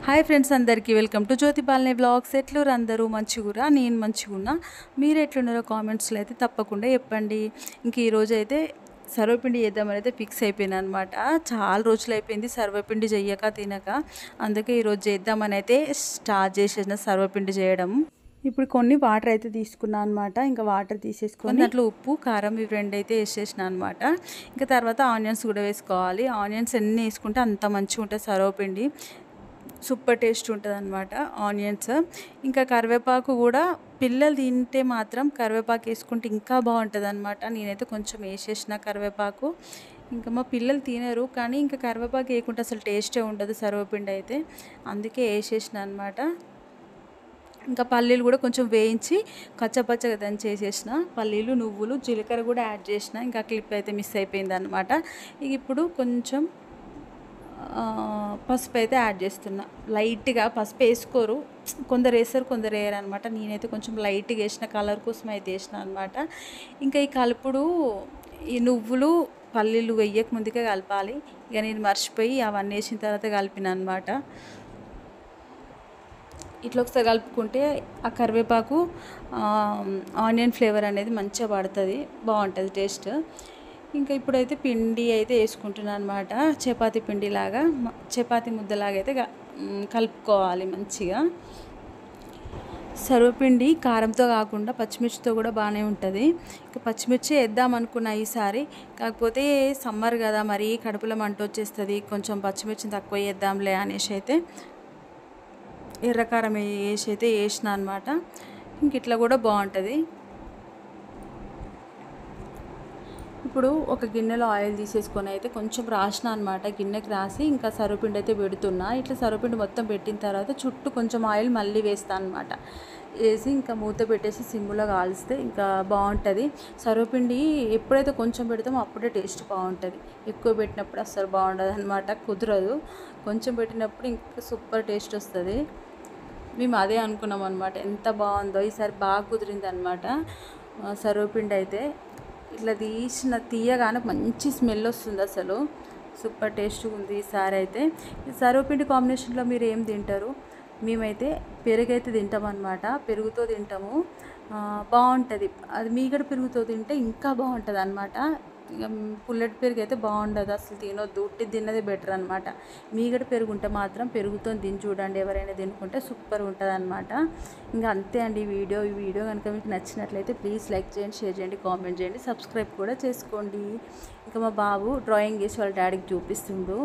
Hi friends, అందరికీ welcome to Jyothi బాలనే blogs. ఎట్లురు అందరూ? మంచిగురా? నేను మంచిగున్నా. మీరు ఎట్లున్నారో కామెంట్స్లో అయితే తప్పకుండా చెప్పండి. ఇంక ఈరోజు అయితే సర్వపిండి చేద్దామని అయితే ఫిక్స్ అయిపోయాను అనమాట. చాలా రోజులు అయిపోయింది సర్వపిండి చెయ్యక తినక, అందుకే ఈరోజు చేద్దామని అయితే స్టార్ట్ చేసేసిన సర్వపిండి చేయడం. ఇప్పుడు కొన్ని వాటర్ అయితే తీసుకున్నాను అనమాట. ఇంకా వాటర్ తీసేసుకొని దాంట్లో ఉప్పు కారం ఇవి రెండు అయితే వేసేసిన అనమాట. ఇంకా తర్వాత ఆనియన్స్ కూడా వేసుకోవాలి. ఆనియన్స్ ఎన్ని వేసుకుంటే అంత మంచిగా ఉంటుంది సర్వపిండి, సూపర్ టేస్ట్ ఉంటుంది అనమాట ఆనియన్స్. ఇంకా కరివేపాకు కూడా పిల్లలు తింటే మాత్రం కరివేపాకు వేసుకుంటే ఇంకా బాగుంటుంది అనమాట. నేనైతే కొంచెం వేసేసిన కరివేపాకు. ఇంకా మా పిల్లలు తినరు, కానీ ఇంకా కరివేపాకు వేయకుంటే అసలు టేస్టే ఉండదు సర్వపిండి అయితే, అందుకే వేసేసిన అనమాట. ఇంకా పల్లీలు కూడా కొంచెం వేయించి కచ్చపచ్చగా దంచేసేసిన పల్లీలు, నువ్వులు, జీలకర్ర కూడా యాడ్ చేసిన. ఇంకా క్లిప్ అయితే మిస్ అయిపోయింది అనమాట. ఇప్పుడు కొంచెం పసుపు అయితే యాడ్ చేస్తున్నా. లైట్గా పసుపు వేసుకోరు, కొందరు వేస్తారు కొందరు వేయరు అనమాట. నేనైతే కొంచెం లైట్గా వేసిన, కలర్ కోసం అయితే వేసిన అనమాట. ఇంకా ఈ కలుపుడు ఈ నువ్వులు పల్లీలు వేయక ముందుకే కలపాలి. ఇక నేను మర్చిపోయి అవన్నీ వేసిన తర్వాత కలిపిన అనమాట. ఇట్లా ఒకసారి కలుపుకుంటే ఆ కరివేపాకు ఆనియన్ ఫ్లేవర్ అనేది మంచిగా పడుతుంది, బాగుంటుంది టేస్ట్. ఇంకా ఇప్పుడైతే పిండి అయితే వేసుకుంటున్నాను అనమాట. చపాతీ పిండిలాగా, చపాతీ ముద్దలాగా అయితే కలుపుకోవాలి మంచిగా. సర్వపిండి కారంతో కాకుండా పచ్చిమిర్చితో కూడా బాగానే ఉంటుంది. ఇంకా పచ్చిమిర్చి వేద్దాం అనుకున్నా ఈసారి, కాకపోతే సమ్మర్ కదా, మరి కడుపులో మంట వచ్చేస్తుంది, కొంచెం పచ్చిమిర్చిని తక్కువ వేద్దాంలే అనేసి అయితే ఎర్రకారం వేసి అయితే వేసిన అనమాట. ఇంక ఇట్లా కూడా బాగుంటుంది. ఇప్పుడు ఒక గిన్నెలో ఆయిల్ తీసేసుకొని అయితే కొంచెం రాసిన అనమాట. గిన్నెకి రాసి ఇంకా సర్వపిండి అయితే పెడుతున్నా. ఇట్లా సర్వపిండి మొత్తం పెట్టిన తర్వాత చుట్టూ కొంచెం ఆయిల్ మళ్ళీ వేస్తాను అనమాట. వేసి ఇంకా మూత పెట్టేసి సిమ్లో కాల్స్తే ఇంకా బాగుంటుంది సర్వపిండి. ఎప్పుడైతే కొంచెం పెడతామో అప్పుడే టేస్ట్ బాగుంటుంది, ఎక్కువ పెట్టినప్పుడు అస్సలు బాగుండదు అనమాట, కుదరదు. కొంచెం పెట్టినప్పుడు ఇంకా సూపర్ టేస్ట్ వస్తుంది. మేము అదే అనుకున్నాం అనమాట. ఎంత బాగుందో ఈసారి, బాగా కుదిరింది అనమాట సర్వపిండి అయితే. ఇట్లా తీయగానే మంచి స్మెల్ వస్తుంది, అసలు సూపర్ టేస్ట్గా ఉంది ఈసారి అయితే. సర్వపిండి కాంబినేషన్లో మీరు ఏం తింటారు? మేమైతే పెరుగు అయితే తింటాం అనమాట. పెరుగుతో తింటాము, బాగుంటుంది. అది మీగడ పెరుగుతో తింటే ఇంకా బాగుంటుంది అనమాట. ఇక పుల్లటి పెరుగు అయితే బాగుండదు, అసలు తినొద్దు, ఉట్టి తిన్నదే బెటర్ అనమాట. మీగడ పెరుగు ఉంటే మాత్రం పెరుగుతో తిని చూడండి, ఎవరైనా తినుకుంటే సూపర్ ఉంటుంది అనమాట. ఇంకా అంతే అండి ఈ వీడియో కనుక మీకు నచ్చినట్లయితే ప్లీజ్ లైక్ చేయండి, షేర్ చేయండి, కామెంట్ చేయండి, సబ్స్క్రైబ్ కూడా చేసుకోండి. ఇంకా మా బాబు డ్రాయింగ్ చేసి వాళ్ళ డాడీకి చూపిస్తుండు.